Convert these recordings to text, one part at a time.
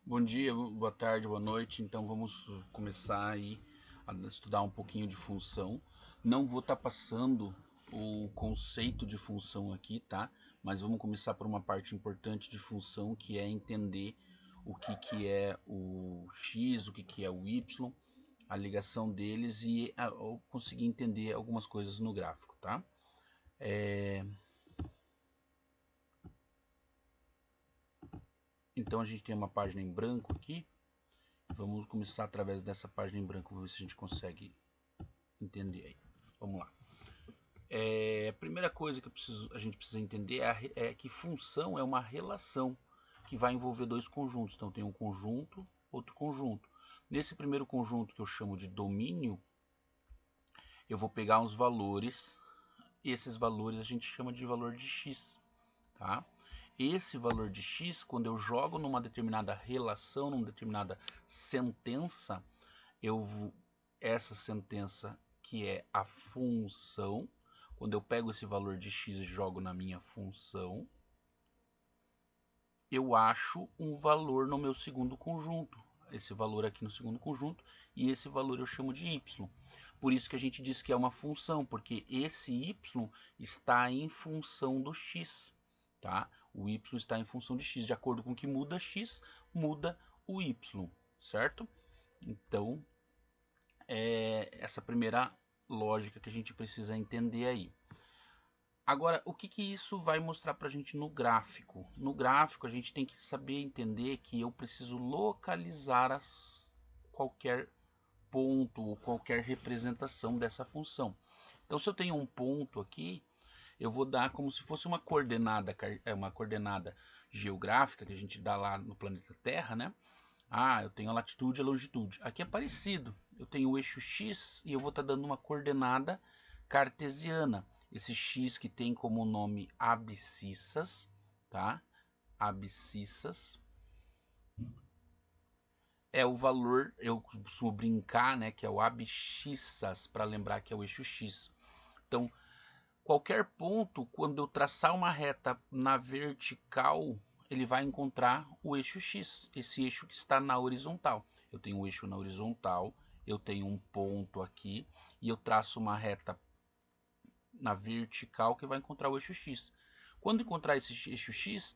Bom dia, boa tarde, boa noite. Então vamos começar aí a estudar um pouquinho de função. Não vou estar passando o conceito de função aqui, tá? Mas vamos começar por uma parte importante de função, que é entender o que é o x, o que é o y, a ligação deles e conseguir entender algumas coisas no gráfico, tá? Então a gente tem uma página em branco aqui. Vamos começar através dessa página em branco, ver se a gente consegue entender aí. Vamos lá. A primeira coisa que a gente precisa entender é que função é uma relação que vai envolver dois conjuntos. Então tem um conjunto, outro conjunto. Nesse primeiro conjunto que eu chamo de domínio, eu vou pegar uns valores. E esses valores a gente chama de valor de x, tá? Esse valor de x, quando eu jogo numa determinada relação, numa determinada sentença, essa sentença que é a função, quando eu pego esse valor de x e jogo na minha função, eu acho um valor no meu segundo conjunto. Esse valor aqui no segundo conjunto, e esse valor eu chamo de y. Por isso que a gente diz que é uma função, porque esse y está em função do x, tá? O y está em função de x. De acordo com que muda x, muda o y, certo? Então, essa primeira lógica que a gente precisa entender aí. Agora, o que isso vai mostrar para a gente no gráfico? No gráfico, a gente tem que saber entender que eu preciso localizar qualquer ponto ou qualquer representação dessa função. Então, se eu tenho um ponto aqui, eu vou dar como se fosse uma coordenada geográfica que a gente dá lá no planeta Terra, né? Eu tenho a latitude e a longitude. Aqui é parecido. Eu tenho o eixo x e eu vou estar dando uma coordenada cartesiana. Esse x que tem como nome abscissas, tá? Abscissas é o valor, eu costumo brincar, né, que é o abscissas, para lembrar que é o eixo x. Então, qualquer ponto, quando eu traçar uma reta na vertical, ele vai encontrar o eixo x, esse eixo que está na horizontal. Eu tenho um eixo na horizontal, eu tenho um ponto aqui, e eu traço uma reta na vertical que vai encontrar o eixo x. Quando encontrar esse eixo x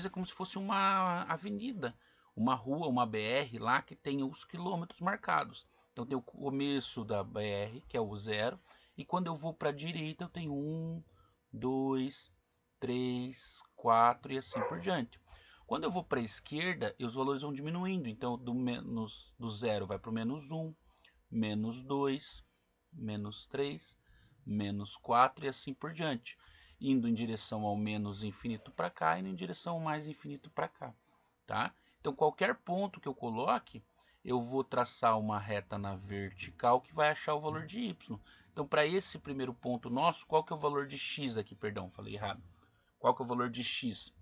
é como se fosse uma avenida, uma rua, uma BR lá que tem os quilômetros marcados. Então tem o começo da BR, que é o zero, e quando eu vou para a direita eu tenho 1, 2, 3, 4 e assim por diante. Quando eu vou para a esquerda, os valores vão diminuindo. Então do zero vai para o menos 1, menos 2, menos 3, menos 4 e assim por diante, indo em direção ao menos infinito para cá e indo em direção ao mais infinito para cá, tá? Então qualquer ponto que eu coloque, eu vou traçar uma reta na vertical que vai achar o valor de y. Então para esse primeiro ponto nosso, qual que é o valor de x aqui? Perdão, falei errado. Qual que é o valor de x?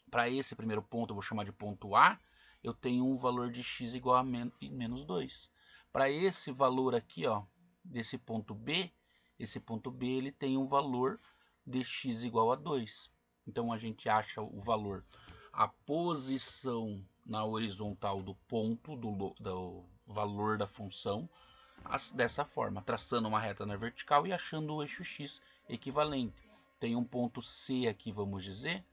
Para esse primeiro ponto, eu vou chamar de ponto A, eu tenho um valor de x igual a menos 2. Para esse valor aqui, ó, desse ponto B, esse ponto B ele tem um valor de x igual a 2. Então a gente acha o valor, a posição na horizontal do ponto, do valor da função, dessa forma, traçando uma reta na vertical e achando o eixo x equivalente. Tem um ponto C aqui, vamos dizer.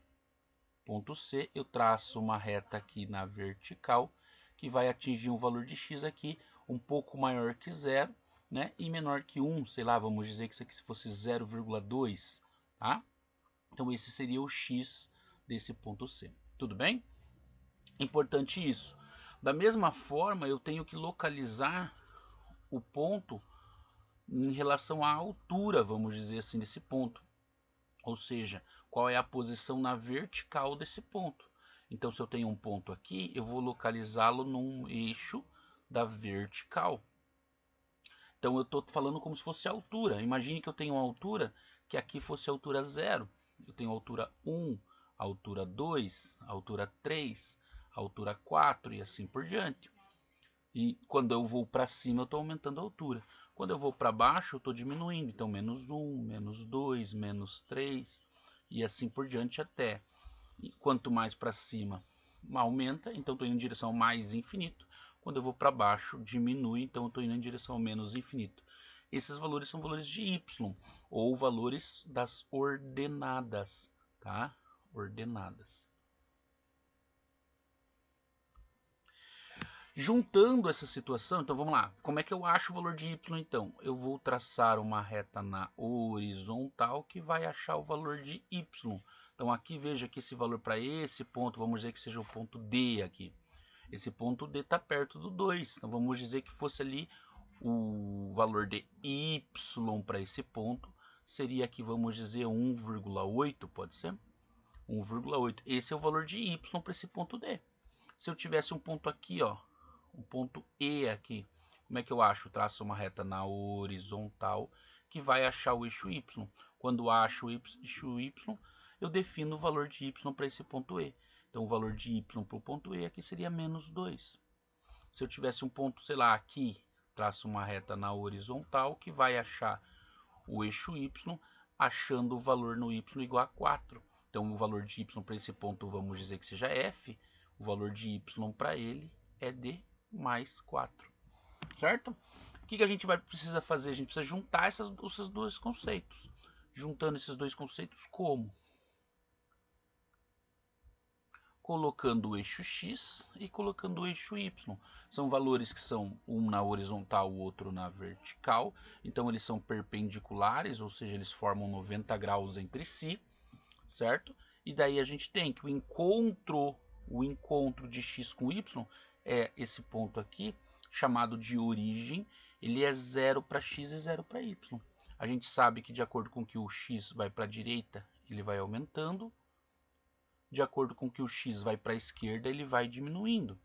Ponto C, eu traço uma reta aqui na vertical que vai atingir um valor de x aqui um pouco maior que zero, né, e menor que 1, sei lá, vamos dizer que isso aqui fosse 0,2, tá? Então esse seria o x desse ponto C. Tudo bem? Importante isso. Da mesma forma, eu tenho que localizar o ponto em relação à altura, vamos dizer assim, desse ponto. Ou seja, qual é a posição na vertical desse ponto. Então, se eu tenho um ponto aqui, eu vou localizá-lo num eixo da vertical. Então, eu estou falando como se fosse a altura. Imagine que eu tenho uma altura que aqui fosse a altura 0. Eu tenho a altura 1, a altura 2, a altura 3, a altura 4 e assim por diante. E quando eu vou para cima, eu estou aumentando a altura. Quando eu vou para baixo, eu estou diminuindo. Então, menos 1, menos 2, menos 3 e assim por diante até. E quanto mais para cima aumenta, então estou indo em direção ao mais infinito. Quando eu vou para baixo, diminui, então eu estou indo em direção ao menos infinito. Esses valores são valores de y, ou valores das ordenadas, tá? Ordenadas. Juntando essa situação, então vamos lá. Como é que eu acho o valor de y, então? Eu vou traçar uma reta na horizontal que vai achar o valor de y. Então aqui veja que esse valor para esse ponto, vamos dizer que seja o ponto D aqui. Esse ponto D está perto do 2. Então vamos dizer que fosse ali o valor de y para esse ponto. Seria aqui, vamos dizer, 1,8, pode ser? 1,8. Esse é o valor de y para esse ponto D. Se eu tivesse um ponto aqui, ó, um ponto E aqui, como é que eu acho? Eu traço uma reta na horizontal que vai achar o eixo y. Quando acho o eixo y, eu defino o valor de y para esse ponto E. Então o valor de y para o ponto E aqui seria menos 2. Se eu tivesse um ponto, sei lá, aqui, traço uma reta na horizontal que vai achar o eixo y, achando o valor no y igual a 4. Então o valor de y para esse ponto, vamos dizer que seja f, o valor de y para ele é de mais 4, certo? O que a gente vai precisar fazer? A gente precisa juntar esses dois conceitos. Juntando esses dois conceitos como? Colocando o eixo x e colocando o eixo y. São valores que são um na horizontal, o outro na vertical. Então eles são perpendiculares, ou seja, eles formam 90 graus entre si, certo? E daí a gente tem que o encontro de x com y é esse ponto aqui, chamado de origem. Ele é 0 para x e 0 para y. A gente sabe que de acordo com que o x vai para a direita, ele vai aumentando. De acordo com que o x vai para a esquerda, ele vai diminuindo.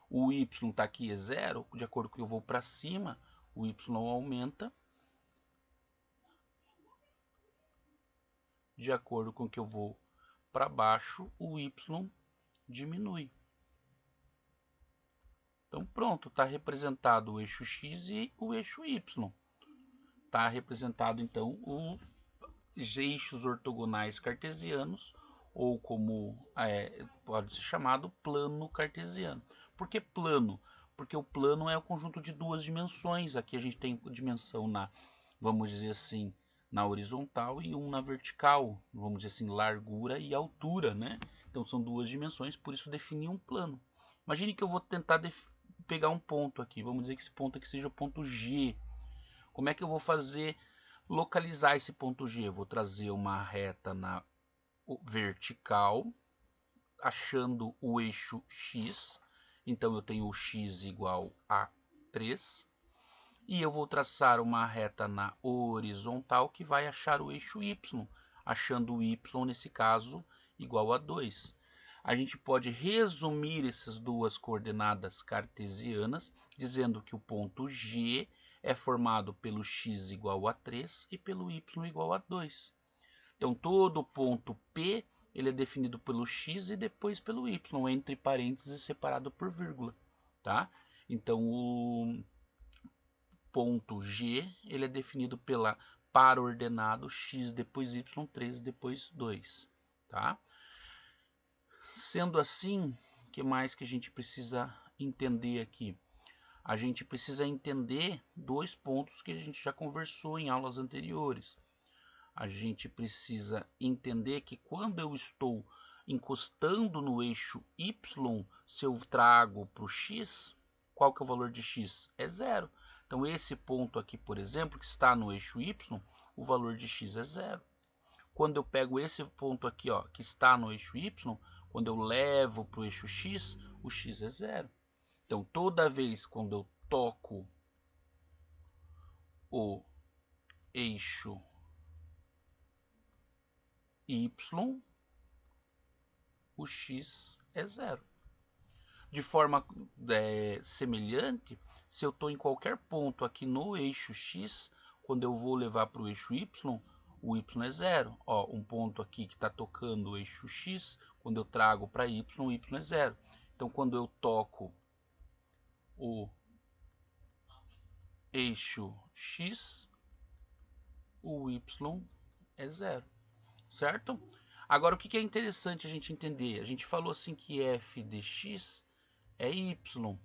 O y está aqui é 0, de acordo com que eu vou para cima, o y aumenta. De acordo com que eu vou para baixo, o y diminui. Então pronto, está representado o eixo x e o eixo y. Está representado então os eixos ortogonais cartesianos, ou como pode ser chamado, plano cartesiano. Por que plano? Porque o plano é o conjunto de duas dimensões. Aqui a gente tem dimensão na, vamos dizer assim, na horizontal e um na vertical, vamos dizer assim, largura e altura, né? Então são duas dimensões, por isso definir um plano. Imagine que eu vou tentar pegar um ponto aqui, vamos dizer que esse ponto aqui seja o ponto G. Como é que eu vou fazer localizar esse ponto G? Eu vou trazer uma reta na vertical, achando o eixo x. Então eu tenho o x igual a 3. E eu vou traçar uma reta na horizontal que vai achar o eixo y, achando o y, nesse caso, igual a 2. A gente pode resumir essas duas coordenadas cartesianas, dizendo que o ponto G é formado pelo x igual a 3 e pelo y igual a 2. Então todo ponto P ele é definido pelo x e depois pelo y, entre parênteses separado por vírgula. Tá? Então o ponto G ele é definido pela par ordenado x depois y, 3 depois 2. Tá? Sendo assim, o que mais que a gente precisa entender aqui? A gente precisa entender dois pontos que a gente já conversou em aulas anteriores. A gente precisa entender que quando eu estou encostando no eixo y, se eu trago para o x, qual que é o valor de x? É 0. Então esse ponto aqui, por exemplo, que está no eixo y, o valor de x é 0. Quando eu pego esse ponto aqui, ó, que está no eixo y, quando eu levo para o eixo x, o x é 0. Então, toda vez quando eu toco o eixo y, o x é 0. De forma semelhante, se eu estou em qualquer ponto aqui no eixo x, quando eu vou levar para o eixo y, o y é 0. Ó, um ponto aqui que está tocando o eixo x, quando eu trago para y, o y é 0. Então, quando eu toco o eixo x, o y é zero, certo? Agora, o que é interessante a gente entender? A gente falou assim que f de x é y.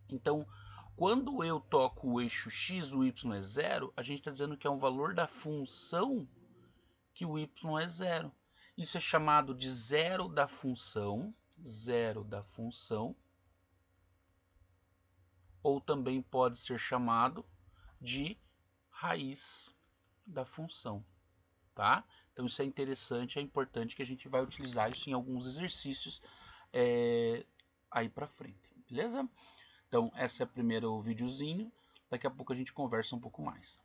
Então, quando eu toco o eixo x, o y é zero, a gente está dizendo que é um valor da função que o y é zero. Isso é chamado de zero da função, ou também pode ser chamado de raiz da função, tá? Então isso é interessante, é importante que a gente vai utilizar isso em alguns exercícios aí para frente, beleza? Então esse é o primeiro videozinho, daqui a pouco a gente conversa um pouco mais.